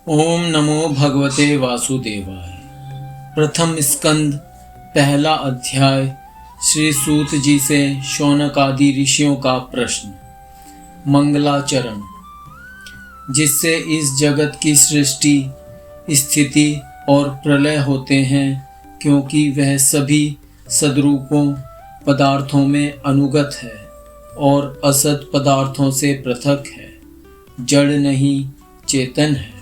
ओम नमो भगवते वासुदेवाय। प्रथम स्कंद, पहला अध्याय। श्री सूत जी से शौनक आदि ऋषियों का प्रश्न। मंगलाचरण। जिससे इस जगत की सृष्टि, स्थिति और प्रलय होते हैं, क्योंकि वह सभी सद्रूपों पदार्थों में अनुगत है और असत पदार्थों से पृथक है। जड़ नहीं, चेतन है,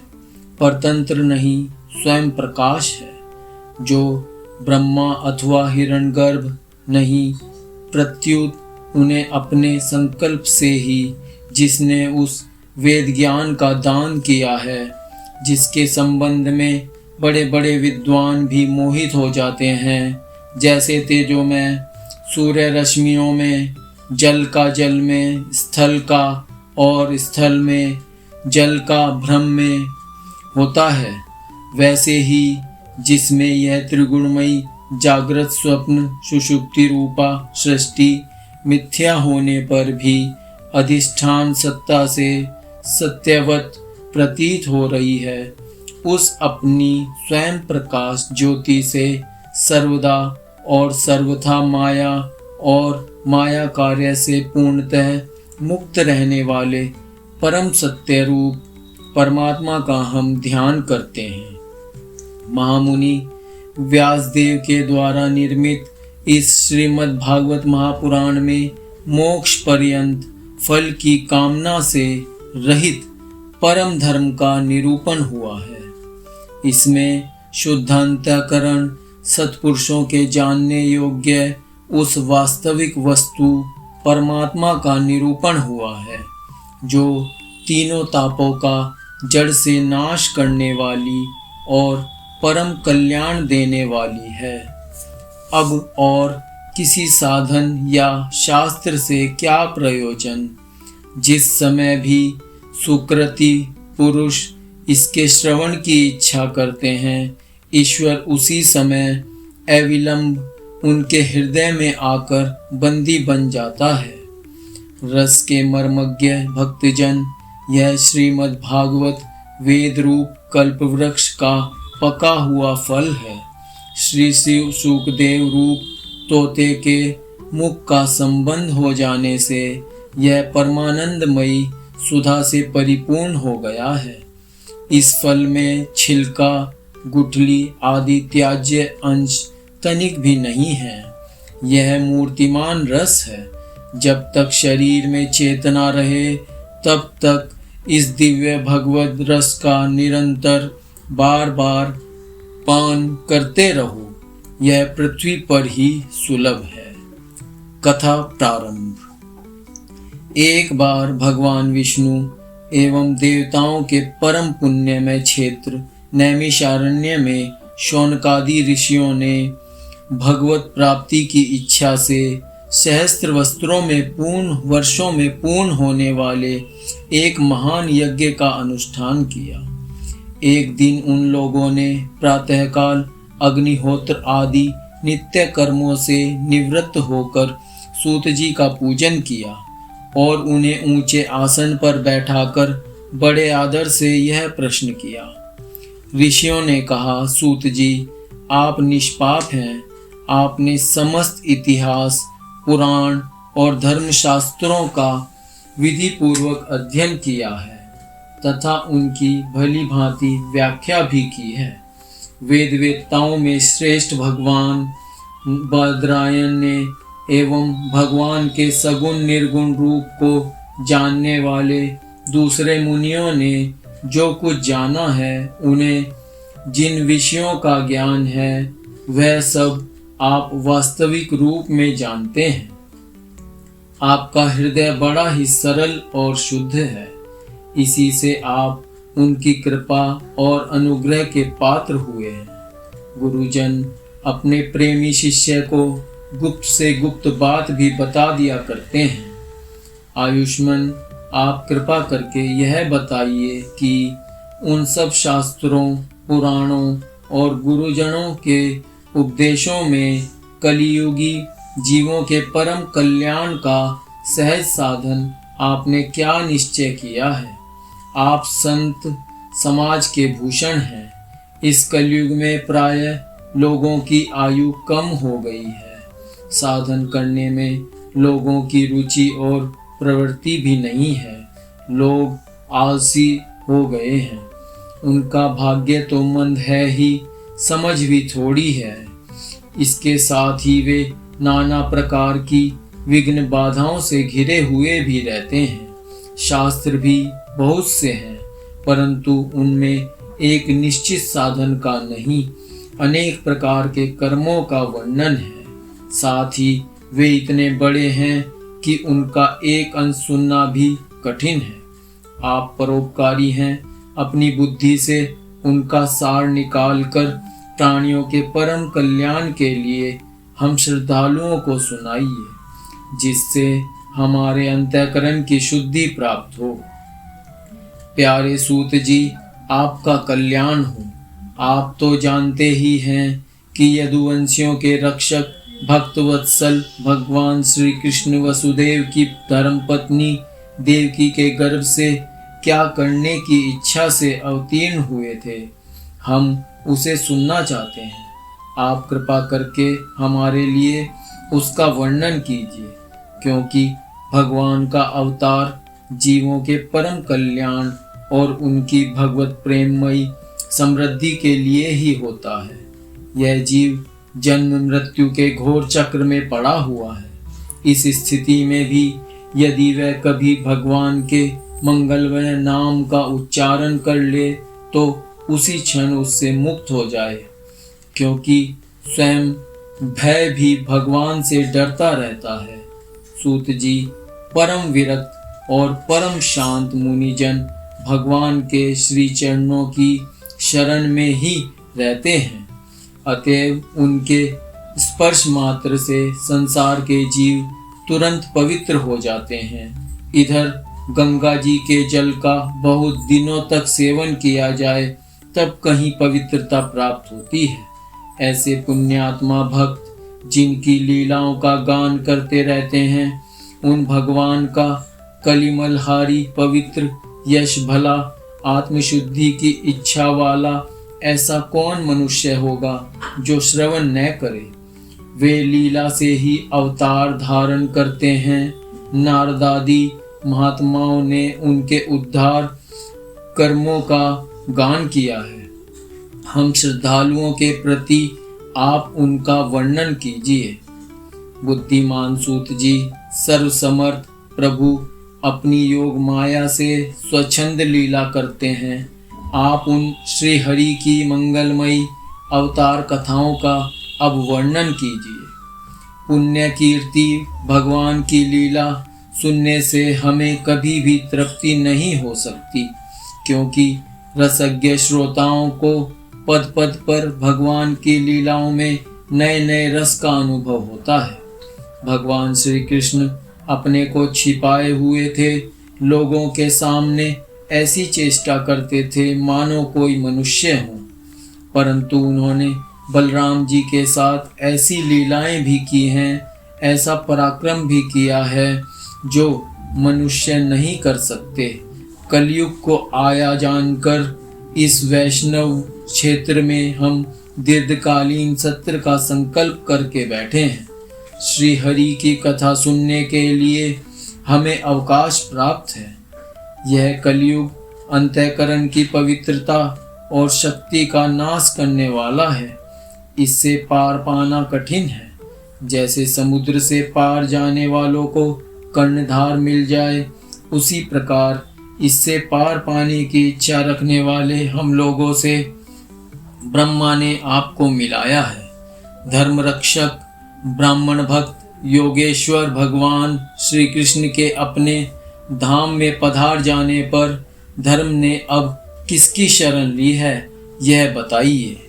परतंत्र नहीं, स्वयं प्रकाश है। जो ब्रह्मा अथवा हिरण्यगर्भ नहीं, प्रत्युत उन्हें अपने संकल्प से ही जिसने उस वेद ज्ञान का दान किया है, जिसके संबंध में बड़े बड़े विद्वान भी मोहित हो जाते हैं, जैसे तेजोमय सूर्य रश्मियों में, जल का जल में, स्थल का और स्थल में जल का भ्रम में होता है, वैसे ही जिसमें यह त्रिगुणमयी जागृत स्वप्न सुषुप्ति रूपा सृष्टि मिथ्या होने पर भी अधिष्ठान सत्ता से सत्यवत प्रतीत हो रही है, उस अपनी स्वयं प्रकाश ज्योति से सर्वदा और सर्वथा माया और माया कार्य से पूर्णतः मुक्त रहने वाले परम सत्य रूप परमात्मा का हम ध्यान करते हैं। महामुनि व्यासदेव के द्वारा निर्मित इस श्रीमद् भागवत महापुराण में मोक्ष पर्यंत फल की कामना से रहित परम धर्म का निरूपण हुआ है। इसमें शुद्ध अंतःकरण सत्पुरुषों के जानने योग्य उस वास्तविक वस्तु परमात्मा का निरूपण हुआ है, जो तीनों तापों का जड़ से नाश करने वाली और परम कल्याण देने वाली है। अब और किसी साधन या शास्त्र से क्या प्रयोजन? जिस समय भी सुकृति पुरुष इसके श्रवण की इच्छा करते हैं, ईश्वर उसी समय अविलंब उनके हृदय में आकर बंदी बन जाता है। रस के मर्मज्ञ भक्तजन यह श्रीमद् भागवत वेद रूप कल्प वृक्ष का पका हुआ फल है। श्री शिव सुखदेव रूप तोते के मुख का संबंध हो जाने से यह परमानंदमयी सुधा से परिपूर्ण हो गया है। इस फल में छिलका, गुठली आदि त्याज्य अंश तनिक भी नहीं है। यह मूर्तिमान रस है। जब तक शरीर में चेतना रहे, तब तक इस दिव्य भगवत रस का निरंतर बार बार पान करते रहो। यह पृथ्वी पर ही सुलभ है। कथा प्रारंभ। एक बार भगवान विष्णु एवं देवताओं के परम पुण्यमय क्षेत्र नैमिषारण्य में शौनकादि ऋषियों ने भगवत प्राप्ति की इच्छा से सहस्त्र वर्षों में पूर्ण होने वाले एक महान यज्ञ का अनुष्ठान किया। एक दिन उन लोगों ने प्रातःकाल अग्निहोत्र आदि नित्य कर्मों से निवृत्त होकर सूत जी का पूजन किया और उन्हें ऊंचे आसन पर बैठाकर बड़े आदर से यह प्रश्न किया। ऋषियों ने कहा, सूत जी, आप निष्पाप हैं। आपने समस्त इतिहास, पुराण और धर्मशास्त्रों का विधि पूर्वक अध्ययन किया है तथा उनकी भली भांति व्याख्या भी की है। वेदवेत्ताओं में श्रेष्ठ भगवान बादरायण ने एवं भगवान के सगुण निर्गुण रूप को जानने वाले दूसरे मुनियों ने जो कुछ जाना है, उन्हें जिन विषयों का ज्ञान है, वह सब आप वास्तविक रूप में जानते हैं। आपका हृदय बड़ा ही सरल और शुद्ध है। इसी से आप उनकी कृपा और अनुग्रह के पात्र हुए हैं। गुरुजन अपने प्रेमी शिष्य को गुप्त से गुप्त बात भी बता दिया करते हैं। आयुष्मान, आप कृपा करके यह बताइए कि उन सब शास्त्रों, पुराणों और गुरुजनों के उपदेशों में कलियुगी जीवों के परम कल्याण का सहज साधन आपने क्या निश्चय किया है? आप संत समाज के भूषण हैं। इस कलयुग में प्रायः लोगों की आयु कम हो गई है। साधन करने में लोगों की रुचि और प्रवृत्ति भी नहीं है। लोग आलसी हो गए हैं। उनका भाग्य तो मंद है ही, समझ भी थोड़ी है। इसके साथ ही वे नाना प्रकार की विघ्न बाधाओं से घिरे हुए भी रहते हैं। शास्त्र भी बहुत से हैं, परंतु उनमें एक निश्चित साधन का नहीं, अनेक प्रकार के कर्मों का वर्णन है। साथ ही वे इतने बड़े हैं कि उनका एक अंश सुनना भी कठिन है। आप परोपकारी हैं, अपनी बुद्धि से उनका सार निकालकर प्राणियों के परम कल्याण के लिए हम श्रद्धालुओं को सुनाइए, जिससे हमारे अंतःकरण की शुद्धि प्राप्त हो। प्यारे सूत जी, आपका कल्याण हो। आप तो जानते ही हैं कि यदुवंशियों के रक्षक भक्तवत्सल भगवान श्री कृष्ण वसुदेव की धर्मपत्नी देवकी के गर्भ से क्या करने की इच्छा से अवतीर्ण हुए थे, हम उसे सुनना चाहते हैं। आप कृपा करके हमारे लिए उसका वर्णन कीजिए, क्योंकि भगवान का अवतार जीवों के परम कल्याण और उनकी भगवत प्रेममयी समृद्धि के लिए ही होता है। यह जीव जन्म मृत्यु के घोर चक्र में पड़ा हुआ है। इस स्थिति में भी यदि वह कभी भगवान के मंगलमय नाम का उच्चारण कर ले तो उसी क्षण उससे मुक्त हो जाए, क्योंकि स्वयं भय भी भगवान से डरता रहता है। सूत जी, परम विरक्त और परम शांत मुनिजन भगवान के श्री चरणों की शरण में ही रहते हैं। अतएव उनके स्पर्श मात्र से संसार के जीव तुरंत पवित्र हो जाते हैं। इधर गंगा जी के जल का बहुत दिनों तक सेवन किया जाए तब कहीं पवित्रता प्राप्त होती है। ऐसे पुण्यात्मा भक्त जिनकी लीलाओं का गान करते रहते हैं, उन भगवान का कलिमलहारी पवित्र यश भला आत्मशुद्धि की इच्छा वाला ऐसा कौन मनुष्य होगा जो श्रवण न करे। वे लीला से ही अवतार धारण करते हैं। नारदादि महात्माओं ने उनके उद्धार कर्मों का गान किया है। हम श्रद्धालुओं के प्रति आप उनका वर्णन कीजिए। बुद्धिमान सूत जी, सर्वसमर्थ प्रभु अपनी योग माया से स्वच्छंद लीला करते हैं। आप उन श्री हरि की मंगलमयी अवतार कथाओं का अब वर्णन कीजिए। पुण्य कीर्ति भगवान की लीला सुनने से हमें कभी भी तृप्ति नहीं हो सकती, क्योंकि रसज्ञ श्रोताओं को पद पद पर भगवान की लीलाओं में नए नए रस का अनुभव होता है। भगवान श्री कृष्ण अपने को छिपाए हुए थे। लोगों के सामने ऐसी चेष्टा करते थे मानो कोई मनुष्य हो, परंतु उन्होंने बलराम जी के साथ ऐसी लीलाएं भी की हैं, ऐसा पराक्रम भी किया है जो मनुष्य नहीं कर सकते। कलयुग को आया जानकर इस वैष्णव क्षेत्र में हम दीर्घकालीन सत्र का संकल्प करके बैठे हैं। श्री हरि की कथा सुनने के लिए हमें अवकाश प्राप्त है। यह कलयुग अंतःकरण की पवित्रता और शक्ति का नाश करने वाला है। इससे पार पाना कठिन है। जैसे समुद्र से पार जाने वालों को कर्णधार मिल जाए, उसी प्रकार इससे पार पाने की इच्छा रखने वाले हम लोगों से ब्रह्मा ने आपको मिलाया है। धर्म रक्षक ब्राह्मण भक्त योगेश्वर भगवान श्री कृष्ण के अपने धाम में पधार जाने पर धर्म ने अब किसकी शरण ली है, यह बताइए।